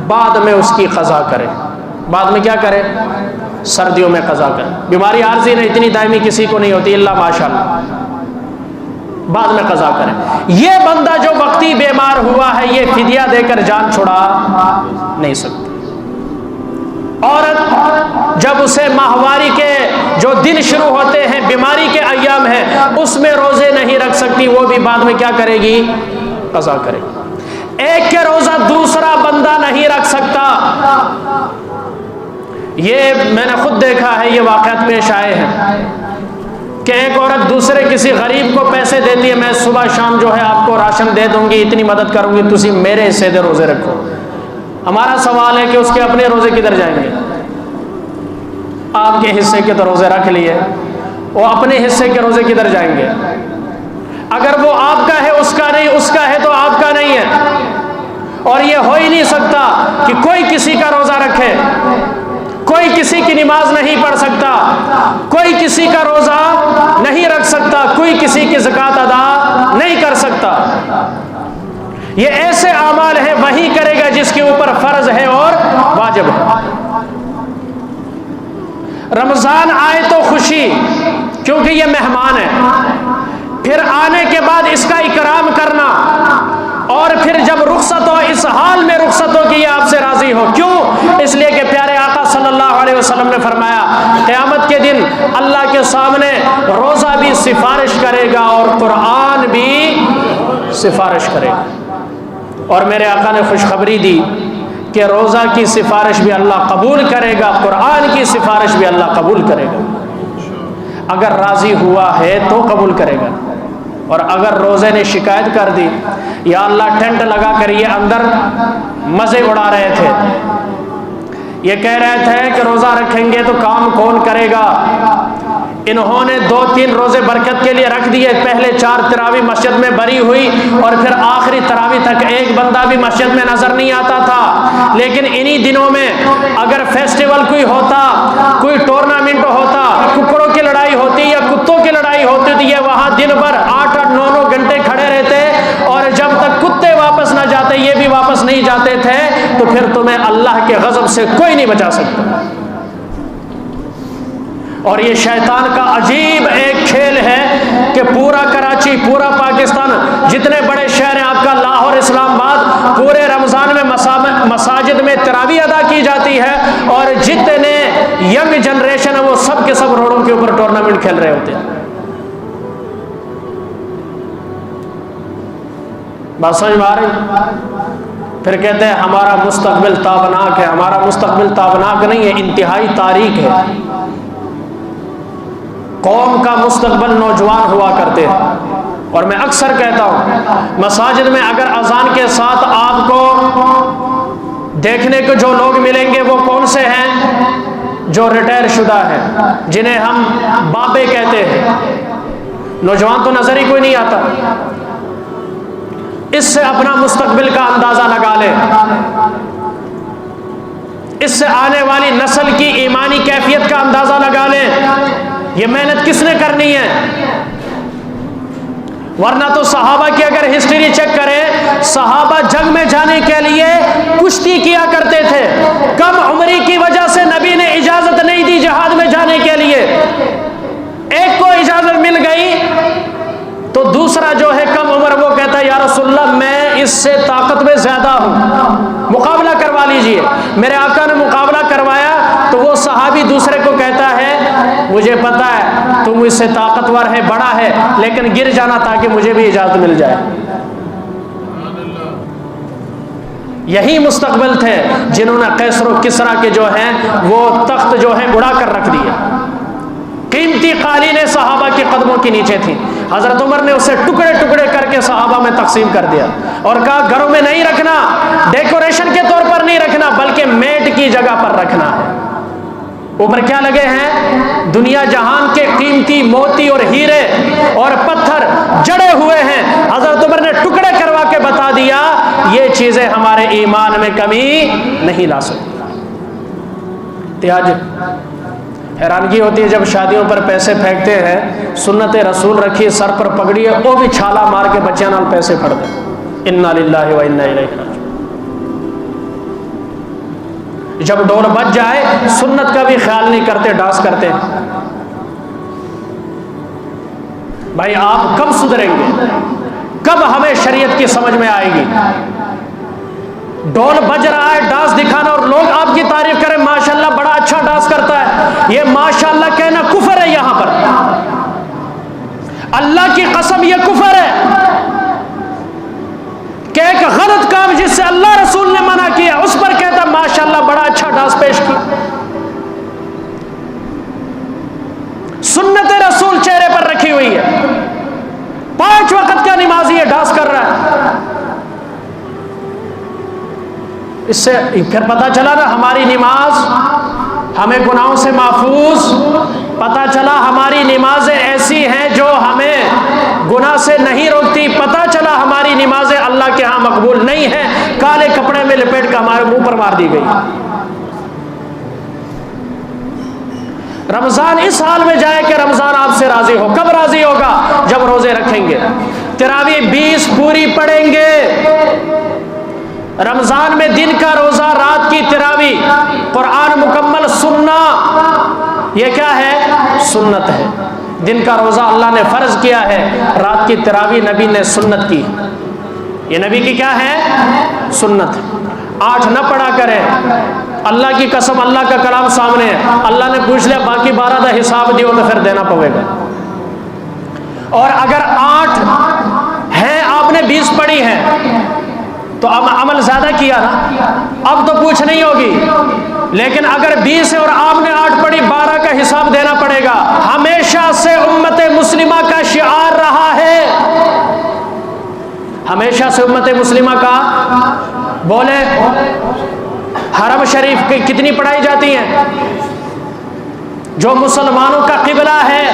बाद में उसकी कज़ा करे। बाद में क्या करे? सर्दियों में कज़ा करे। बीमारी आर्जी नहीं, इतनी दायमी किसी को नहीं होती, इल्ला माशाअल्लाह, बाद में कज़ा करे। ये बंदा जो वक्ती बीमार हुआ है, ये फिदिया देकर जान छुड़ा नहीं सकता। औरत जब उसे माहवारी के जो दिन शुरू होते हैं, बीमारी के अय्याम है, उसमें रोजे नहीं रख सकती, वो भी बाद में क्या करेगी? कज़ा करेगी। एक के रोजा दूसरा बंदा नहीं रख सकता। ये मैंने खुद देखा है, ये वाक़यात पेश आए हैं कि एक औरत दूसरे किसी गरीब को पैसे देती है, मैं सुबह शाम जो है आपको राशन दे दूंगी, इतनी मदद करूंगी, तुसी मेरे हिस्से दे रोजे रखो। हमारा सवाल है कि उसके अपने रोजे किधर जाएंगे? आपके हिस्से के तो रोजे रख लिए, वो अपने हिस्से के रोजे किधर जाएंगे? अगर वो आपका है उसका नहीं, उसका है तो आपका नहीं है। और ये हो ही नहीं सकता कि कोई किसी का रोजा रखे, कोई किसी की नमाज नहीं पढ़ सकता, कोई किसी का रोजा नहीं रख सकता, कोई किसी की ज़कात अदा नहीं कर सकता। ये ऐसे आमाल है वही करेगा जिसके ऊपर फर्ज है और वाजिब है। रमजान आए तो खुशी, क्योंकि ये मेहमान है, फिर आने के बाद इसका इकराम करना, और फिर जब रुखसत हो, इस हाल में रुखसत हो कि ये आपसे राजी हो। क्यों? इसलिए कि प्यारे आका सल्लल्लाहु अलैहि वसल्लम ने फरमाया, क़यामत के दिन अल्लाह के सामने रोज़ा भी सिफारिश करेगा और कुरान भी सिफारिश करेगा। और मेरे आका ने खुशखबरी दी कि रोज़ा की सिफारिश भी अल्लाह कबूल करेगा, कुरान की सिफारिश भी अल्लाह कबूल करेगा। अगर राज़ी हुआ है तो कबूल करेगा। और अगर रोज़े ने शिकायत कर दी, या अल्लाह टेंट लगा कर ये अंदर मज़े उड़ा रहे थे, ये कह रहे थे कि रोज़ा रखेंगे तो काम कौन करेगा, इन्होंने 2-3 रोज़े बरकत के लिए रख दिए, पहले 4 तरावी मस्जिद में भरी हुई और फिर आखिरी तरावी तक एक बंदा भी मस्जिद में नज़र नहीं आता था। लेकिन इन्हीं दिनों में अगर फेस्टिवल कोई होता, कोई टूर्नामेंट होता, कुकड़ों की लड़ाई होती या कुत्तों की लड़ाई होती, तो ये वहाँ दिन भर 8-8, 9-9 घंटे खड़े रहते, और जब तक कुत्ते वापस ना जाते ये भी वापस नहीं जाते थे। तो फिर तुम्हें अल्लाह के गज़ब से कोई नहीं बचा सकता। और ये शैतान का अजीब एक खेल है कि पूरा कराची, पूरा पाकिस्तान, जितने बड़े शहर हैं आपका, लाहौर, इस्लामाबाद, पूरे रमज़ान में मसाजिद में तरावी अदा की जाती है, और जितने यंग जनरेशन है वो सब के सब रोडों के ऊपर टूर्नामेंट खेल रहे होते हैं। बात समझ में आ रही? फिर कहते हैं हमारा मुस्तकबिल ताबनाक है। हमारा मुस्तकबिल ताबनाक नहीं है, इंतहाई तारीक है। कौम का मुस्तकबिल नौजवान हुआ करते हैं। और मैं अक्सर कहता हूँ, मसाजिद में अगर अजान के साथ आपको देखने को जो लोग मिलेंगे वो कौन से हैं? जो रिटायर शुदा हैं, जिन्हें हम बाबे कहते हैं। नौजवान तो नजर ही कोई नहीं आता। इससे अपना मुस्तकबिल का अंदाजा लगा ले, इससे आने वाली नस्ल की ईमानी कैफियत का अंदाजा लगा ले। ये मेहनत किसने करनी है? वरना तो सहाबा की अगर हिस्ट्री चेक करें, सहाबा जंग में जाने के लिए कुश्ती किया करते थे। कम उम्री की वजह से नबी ने इजाजत नहीं दी जिहाद में जाने के लिए। एक को इजाजत मिल गई तो दूसरा जो है कम उम्र, वो कहता है या रसूलल्लाह मैं इससे ताकत में ज्यादा हूं, मुकाबला करवा लीजिए। मेरे आका ने मुकाबला करवाया तो वो सहाबी दूसरे को कहता है मुझे पता है तुम इससे ताकतवर है, बड़ा है, लेकिन गिर जाना ताकि मुझे भी इजाजत मिल जाए। यही मुस्तकबिल थे जिन्होंने कैसर और किसरा के जो हैं वो तख्त जो है उड़ा कर रख दिए। कीमती कालीनें सहाबा के कदमों के नीचे थी। हजरत उमर ने उसे टुकड़े टुकड़े करके सहाबा में तकसीम कर दिया और कहा घरों में नहीं रखना, डेकोरेशन के तौर पर नहीं रखना, बल्कि मेट की जगह पर रखना है। ऊपर क्या लगे हैं? दुनिया जहान के कीमती मोती और हीरे और पत्थर जड़े हुए हैं। हजरत उमर ने टुकड़े करवा के बता दिया ये चीजें हमारे ईमान में कमी नहीं ला सकती। आज हैरानगी होती है जब शादियों पर पैसे फेंकते हैं, सुन्नत रसूल रखी, सर पर पगड़ी है, वो भी छाला मार के बच्चियां नाल पैसे फड़ दे। इन्ना लिल्लाहि व इन्ना इलैहि राजिऊन। जब डोर बज जाए सुन्नत का भी ख्याल नहीं करते, डांस करते। भाई आप कब सुधरेंगे? कब हमें शरीयत की समझ में आएगी? ढोल बज रहा है, डांस दिखाना और लोग आपकी तारीफ करें, माशाल्लाह बड़ा अच्छा डांस करता है, ये माशाल्लाह कहना कुफर है। यहां पर अल्लाह की कसम ये कुफर है कि एक गलत काम जिससे अल्लाह रसूल ने मना किया उस पर कहता माशाल्लाह बड़ा अच्छा डांस पेश किया। सुन्नत रसूल चेहरे पर रखी हुई है, 5 वक्त का नमाजी है, डांस कर रहा है। इससे फिर पता चला ना हमारी नमाज हमें गुनाहों से महफूज, पता चला हमारी नमाजें ऐसी हैं जो हमें गुनाह से नहीं रोकती, पता चला हमारी नमाजें अल्लाह के यहाँ मकबूल नहीं है, काले कपड़े में लपेट कर हमारे मुंह पर मार दी गई। रमजान इस हाल में जाए कि रमजान आपसे राजी हो। कब राजी होगा? जब रोजे रखेंगे, तरावी 20 पूरी पढ़ेंगे। रमजान में दिन का रोजा, रात की तरावी, कुरान मुकम्मल सुनना, यह क्या है? सुन्नत है। दिन का रोजा अल्लाह ने फर्ज किया है, रात की तरावी नबी ने सुन्नत की। ये नबी की क्या है? सुन्नत। 8 न पढ़ा करें, अल्लाह की कसम, अल्लाह का कलाम सामने है। अल्लाह ने पूछ लिया बाकी 12 का हिसाब दियो तो फिर देना पड़ेगा। और अगर 8 है, आपने 20 पढ़ी है तो अमल ज्यादा किया ना, अब तो पूछ नहीं होगी। लेकिन अगर 20 है और आपने 8 पढ़ी, 12 का हिसाब देना पड़ेगा। हमेशा हमेशा से उम्मत मुस्लिमा का बोले हरम शरीफ की कितनी पढ़ाई जाती है, जो मुसलमानों का किबला है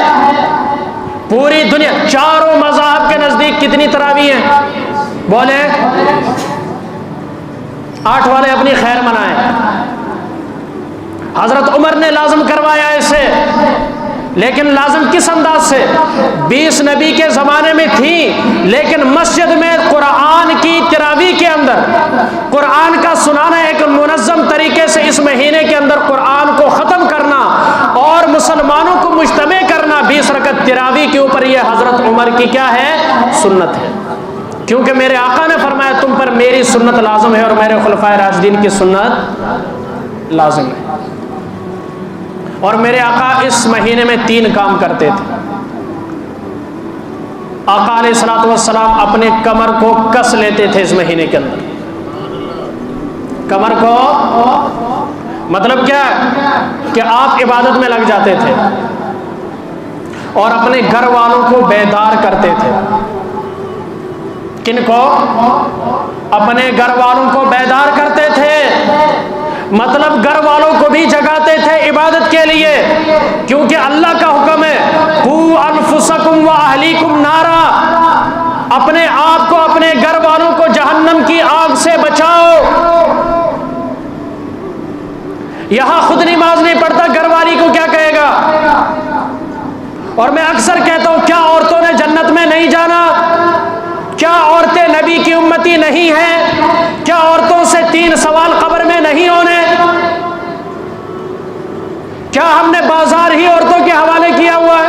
पूरी दुनिया, चारों मज़हब के नजदीक कितनी तरावी हैं? बोले 8 वाले अपनी खैर मनाएं। हजरत उमर ने लाजम करवाया इसे, लेकिन लाजम किस अंदाज से? 20 नबी के ज़माने में थी, लेकिन मस्जिद में कुरान की तरावी के अंदर कुरान का सुनाना एक मुनज़्ज़म तरीके से इस महीने के अंदर कुरान को ख़त्म करना और मुसलमानों को मुज्तमे करना 20 रकत तरावी के ऊपर, यह हज़रत उमर की क्या है? सुन्नत है। क्योंकि मेरे आका ने फरमाया तुम पर मेरी सुन्नत लाजम है और मेरे खुलफाए राशिदीन की सुन्नत लाजम है। और मेरे आका इस महीने में 3 काम करते थे। आका अलैहिस्सलातु वस्सलाम अपने कमर को कस लेते थे इस महीने के अंदर। कमर को मतलब क्या कि आप इबादत में लग जाते थे और अपने घर वालों को बेदार करते थे। किनको? अपने घर वालों को बेदार करते थे, मतलब घर वालों को भी जगाते थे इबादत के लिए, क्योंकि अल्लाह का हुक्म है कू अनफुसकुम व अहलीकुम नारा, अपने आप को अपने घर वालों को जहन्नम की आग से बचाओ। यहां खुद नमाज नहीं पढ़ता, घर वाली को क्या कहेगा? और मैं अक्सर कहता हूं क्या औरतों ने जन्नत में नहीं जाना? क्या औरतें नबी की उम्मती नहीं हैं? क्या औरतों से 3 सवाल कब्र में नहीं होने? क्या हमने बाजार ही औरतों के हवाले किया हुआ है?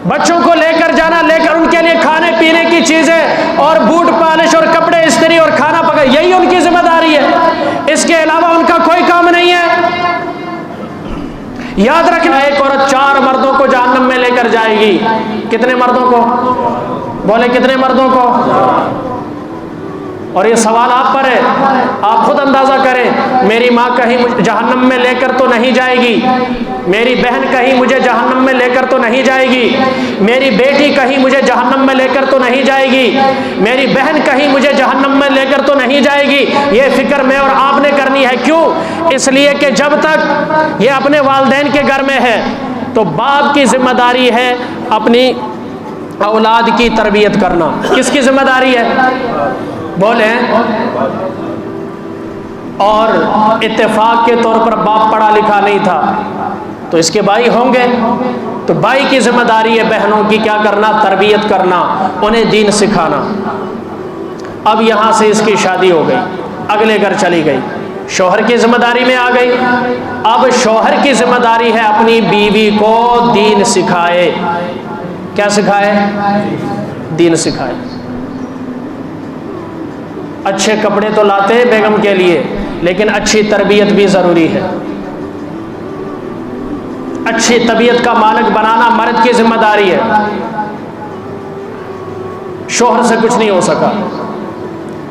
बच्चों को लेकर जाना, लेकर उनके लिए खाने पीने की चीजें और बूट पॉलिश और कपड़े इस्त्री और खाना पका, यही उनकी जिम्मेदारी है। इसके अलावा उनका कोई काम नहीं है। याद रखना, एक औरत 4 मर्दों को जहन्नम में लेकर जाएगी। कितने मर्दों को? बोले कितने मर्दों को? और ये सवाल आप पर है, आप खुद अंदाजा करें। मेरी माँ कहीं मुझे जहन्नम में लेकर तो नहीं जाएगी, मेरी बहन कहीं मुझे जहन्नम में लेकर तो नहीं जाएगी, मेरी बेटी कहीं मुझे जहन्नम में लेकर तो नहीं जाएगी, मेरी बहन कहीं मुझे जहन्नम में लेकर तो नहीं जाएगी। ये फिक्र मैं और आपने करनी है। क्यों? इसलिए कि जब तक ये अपने वालिदैन के घर में है तो बाप की जिम्मेदारी है अपनी औलाद की तरबियत करना। किसकी जिम्मेदारी है? बोले। और इत्तेफाक के तौर पर बाप पढ़ा लिखा नहीं था तो इसके भाई होंगे, तो भाई की जिम्मेदारी है बहनों की क्या करना? तरबियत करना, उन्हें दीन सिखाना। अब यहां से इसकी शादी हो गई, अगले घर चली गई, शौहर की जिम्मेदारी में आ गई। अब शौहर की जिम्मेदारी है अपनी बीवी को दीन सिखाए। क्या सिखाए? दीन सिखाए। अच्छे कपड़े तो लाते हैं बेगम के लिए, लेकिन अच्छी तरबियत भी जरूरी है। अच्छी तबीयत का मालिक बनाना मर्द की जिम्मेदारी है। शौहर से कुछ नहीं हो सका,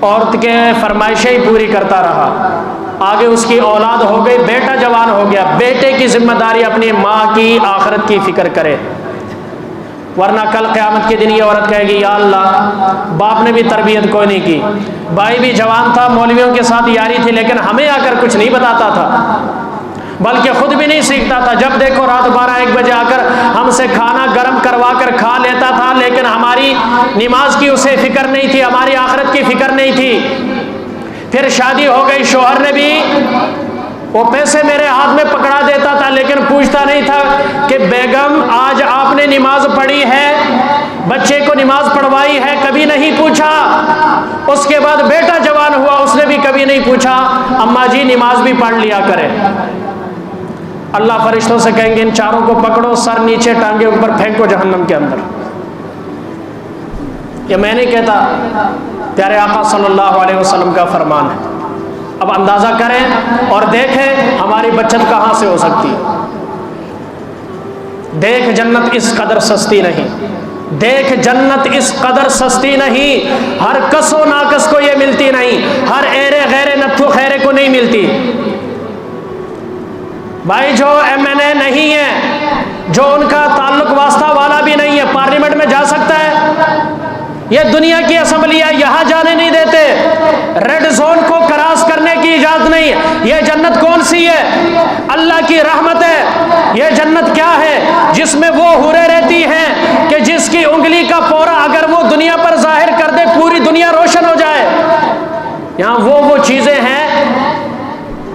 औरत के फरमाइशें ही पूरी करता रहा, आगे उसकी औलाद हो गई, बेटा जवान हो गया, बेटे की जिम्मेदारी अपनी माँ की आखिरत की फिक्र करे, वरना कल क़यामत के दिन ये औरत कहेगी या अल्लाह बाप ने भी तरबियत कोई नहीं की, भाई भी जवान था, मौलवियों के साथ यारी थी, लेकिन हमें आकर कुछ नहीं बताता था, बल्कि खुद भी नहीं सीखता था। जब देखो रात 12-1 बजे आकर हमसे खाना गर्म करवा कर खा लेता था, लेकिन हमारी नमाज की उसे फिक्र नहीं थी, हमारी आखिरत की फिक्र नहीं थी। फिर शादी हो गई, शौहर ने भी वो पैसे मेरे हाथ में पकड़ा देता था, लेकिन पूछता नहीं था कि बेगम आज आपने नमाज पढ़ी है, बच्चे को नमाज पढ़वाई है, कभी नहीं पूछा। उसके बाद बेटा जवान हुआ, उसने भी कभी नहीं पूछा अम्मा जी नमाज भी पढ़ लिया करे। अल्लाह फरिश्तों से कहेंगे इन चारों को पकड़ो, सर नीचे टांगे ऊपर फेंको जहन्नम के अंदर। ये मैं नहीं कहता, प्यारे आका सल्लल्लाहु अलैहि वसल्लम का फरमान है। अब अंदाजा करें और देखें हमारी बचत कहां से हो सकती है। देख जन्नत इस कदर सस्ती नहीं, देख जन्नत इस कदर सस्ती नहीं, हर कसो नाकस को ये मिलती नहीं, हर एरे गैरे नत्थु खैरे को नहीं मिलती। भाई जो MNA नहीं है, जो उनका ताल्लुक वास्ता वाला भी नहीं है, पार्लियामेंट में जा सकता है ये दुनिया की असम्बलियाँ यहाँ जाने नहीं देते, रेड जोन को क्रॉस करने की इजाजत नहीं है। ये जन्नत कौन सी है? अल्लाह की रहमत है। ये जन्नत क्या है? जिसमें वो हुरे रहती हैं कि जिसकी उंगली का पोरा अगर वो दुनिया पर जाहिर कर दे पूरी दुनिया रोशन हो जाए। यहाँ वो चीजें हैं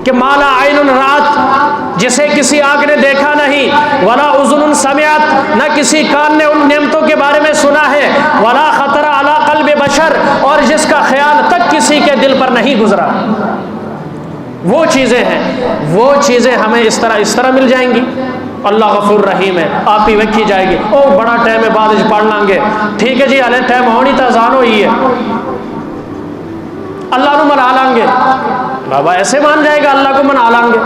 कि माला आइनुन रात, जिसे किसी आंख ने देखा नहीं, वला उज़ुनुन समिअत, न किसी कान ने उन नेमतों के बारे में सुना है, वला खतरा अला क़ल्बि बशर, और जिसका ख्याल तक किसी के दिल पर नहीं गुजरा। वो चीजें हैं, वो चीजें हमें इस तरह मिल जाएंगी। अल्लाह गफूर रहीम है, आप ही वेखी जाएगी। ओ बड़ा टाइम है, बाद पढ़ लांगे, ठीक है जी, हले टाइम होनी तो अज़ान हुई है, अल्लाह को मना लांगे। बाबा ऐसे मान जाएगा अल्लाह को मना लांगे?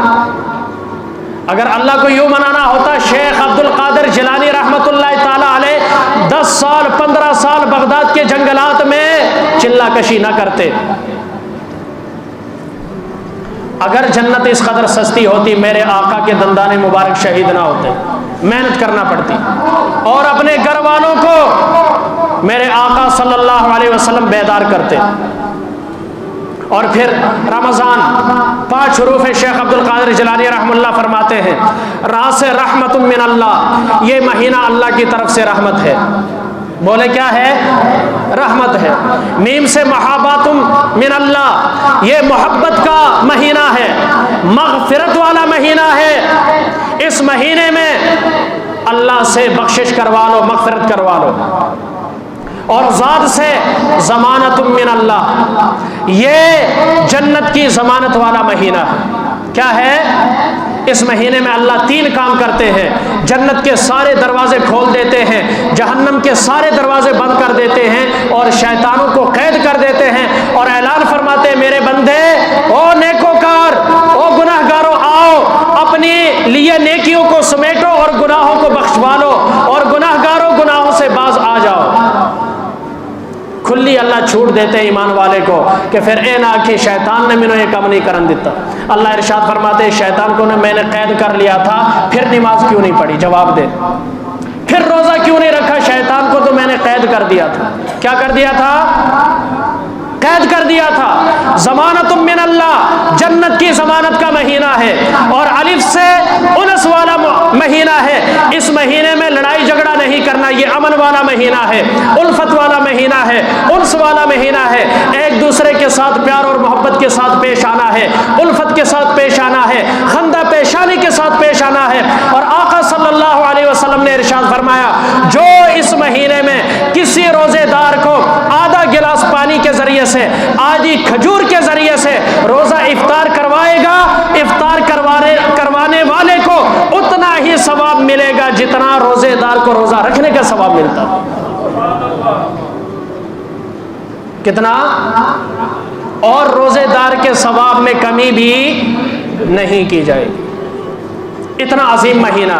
अगर अल्लाह को यूं मनाना होता, शेख अब्दुल कादिर जिलानी रहमतुल्लाह ताला अलैह 10 साल 15 साल बगदाद के जंगलात में चिल्ला कशी ना करते। अगर जन्नत इस कदर सस्ती होती, मेरे आका के दंदाने मुबारक शहीद ना होते, मेहनत करना पड़ती, और अपने घर वालों को मेरे आका सल्लल्लाहु अलैहि वसल्लम बेदार करते। और फिर रमज़ान 5 हरूफ शेख अब्दुल कादिर जिलानी रहमतुल्लाह फरमाते हैं, रास रहमतुम मिन अल्लाह, ये महीना अल्लाह की तरफ से रहमत है। बोले क्या है? रहमत है। मीम से महाबातुम मिन अल्लाह, ये मोहब्बत का महीना है, मग़फ़िरत वाला महीना है। इस महीने में अल्लाह से बख्शिश करवा लो, मग़फ़िरत करवा लो। और ज़ात से ज़मानतुम मिन अल्लाह, ये जन्नत की ज़मानत वाला महीना है। क्या है? इस महीने में अल्लाह 3 काम करते हैं। जन्नत के सारे दरवाजे खोल देते हैं, जहन्नम के सारे दरवाजे बंद कर देते हैं, और शैतानों को कैद कर देते हैं, और ऐलान फरमाते हैं, मेरे बंदे, ओ नेकोकार, ओ गुनाहगारों, आओ अपने लिए नेकियों को समेटो और गुनाहों को बख्शवा लो, और गुनाहगारों गुनाहों से बाज आ जाओ। खुली अल्लाह छूट देते हैं ईमान वाले को कि फिर ए ना कि शैतान ने मैंने ये काम नहीं करन दिता। अल्लाह इरशाद फरमाते हैं, शैतान को मैंने कैद कर लिया था, फिर नमाज क्यों नहीं पढ़ी? जवाब दे। फिर रोजा क्यों नहीं रखा? शैतान को तो मैंने कैद कर दिया था। क्या कर दिया था? कैद कर दिया था। ज़मानतुम मिन अल्लाह, जन्नत की ज़मानत का महीना है, और अलिफ से उनस वाला महीना है। इस महीने में लड़ाई झगड़ा नहीं करना, ये अमन वाला महीना है, उल्फत वाला महीना है, उन्स वाला महीना है। एक दूसरे के साथ प्यार और मोहब्बत के साथ पेश आना है, उल्फत के साथ पेश आना है, खंदा पेशानी के साथ पेश आना है। और आका सल्लल्लाहु अलैहि वसल्लम ने इरशाद फरमाया, जो इस महीने में किसी रोजेदार को आधा गिलास पानी के जरिए से, आधी खजूर के जरिए से रोजा इफ्तार करवाएगा, इफ्तार करवाने वाले को उतना ही सवाब मिलेगा जितना रोजेदार को रोजा रखने का सवाब मिलता। कितना? और रोजेदार के सवाब में कमी भी नहीं की जाएगी। इतना अजीम महीना,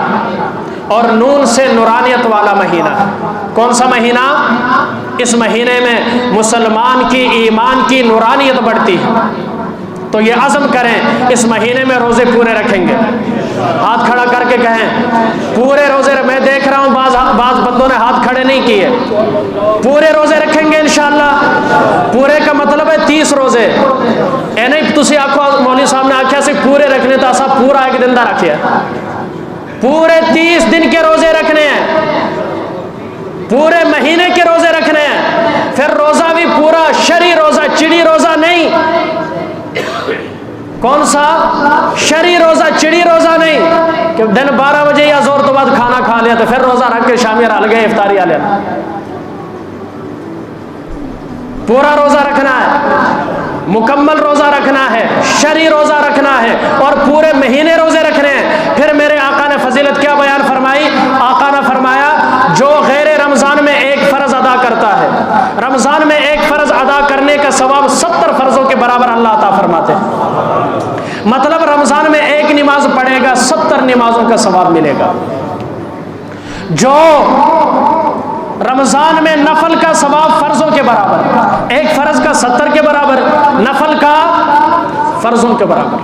और नून से नूरानियत वाला महीना। कौन सा महीना? इस महीने में मुसलमान की ईमान की नूरानियत बढ़ती है। तो ये अज़म करें, इस महीने में रोजे पूरे रखेंगे। हाथ खड़ा करके कहें पूरे रोजे। मैं देख रहा हूँ बाज बंदों ने हाथ खड़े नहीं किए। पूरे रोजे रखेंगे इंशाअल्लाह। पूरे का मतलब है 30 रोजे। ए नहीं तुसी आखो मौलवी साहब ने आख्या से पूरे रखने, तो असा पूरा एक दिन दा रखे। पूरे 30 दिन के रोजे रखने हैं, पूरे महीने के रोजे रखने हैं। फिर रोजा भी पूरा शरी रोजा, चिड़ी रोजा नहीं। कौन सा? शरी रोजा, चिड़ी रोजा नहीं कि दिन 12 बजे या जोर तो बाद खाना खा लिया तो फिर रोजा रख के शामी आ गए इफ्तारी आ लिया। पूरा रोजा रखना है, मुकम्मल रोजा रखना है, शरी रोजा रखना है, और पूरे महीने रोजे रखने हैं। फिर मेरे आका ने फजीलत क्या बयान फरमाई? आका ने फरमाया, जो गैर रमजान में एक फर्ज अदा करता है, रमजान में एक फर्ज अदा करने का सवाब 70 फर्जों के बराबर अल्लाह अता फरमाते हैं। मतलब रमजान में एक नमाज पढ़ेगा, 70 नमाजों का सवाब मिलेगा। जो रमजान में नफल का सवाब फर्जों के बराबर, एक फर्ज का 70 के बराबर, नफल का फर्जों के बराबर।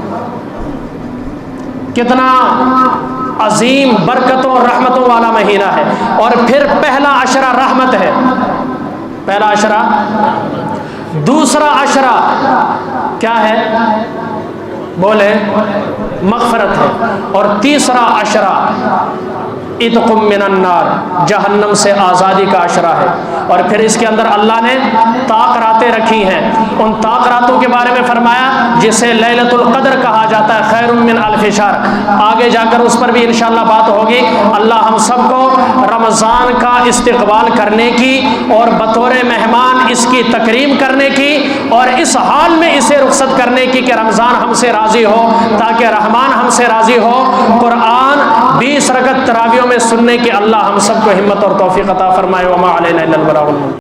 कितना अजीम बरकतों रहमतों वाला महीना है। और फिर पहला अशरा रहमत है। पहला अशरा। दूसरा अशरा क्या है? बोले मग़फ़िरत है। और तीसरा अशरा इत्क़ुम मिनन्नार, जहन्नम से आज़ादी का अशरा है। और फिर इसके अंदर अल्लाह ने ताक़रातें रखी हैं। उन ताक़रातों के बारे में फरमाया जिसे लैलतुल क़द्र कहा जाता है, खैरुम मिन अल्फ़ि शहर। आगे जाकर उस पर भी इंशाअल्लाह बात होगी। अल्लाह हम सबको रमज़ान का इस्तक़बाल करने की और बतौर मेहमान इसकी तकरीम करने की और इस हाल में इसे रुख़सत करने की कि रमज़ान हमसे राज़ी हो, ताकि रहमान हमसे राज़ी हो। कुरान 20 रकत तरावियों में सुनने की अल्लाह हम सबको हिम्मत और तौफ़ीक़ अता फ़रमाए। वमा अलैना इल्लल बलागुल मुबीन।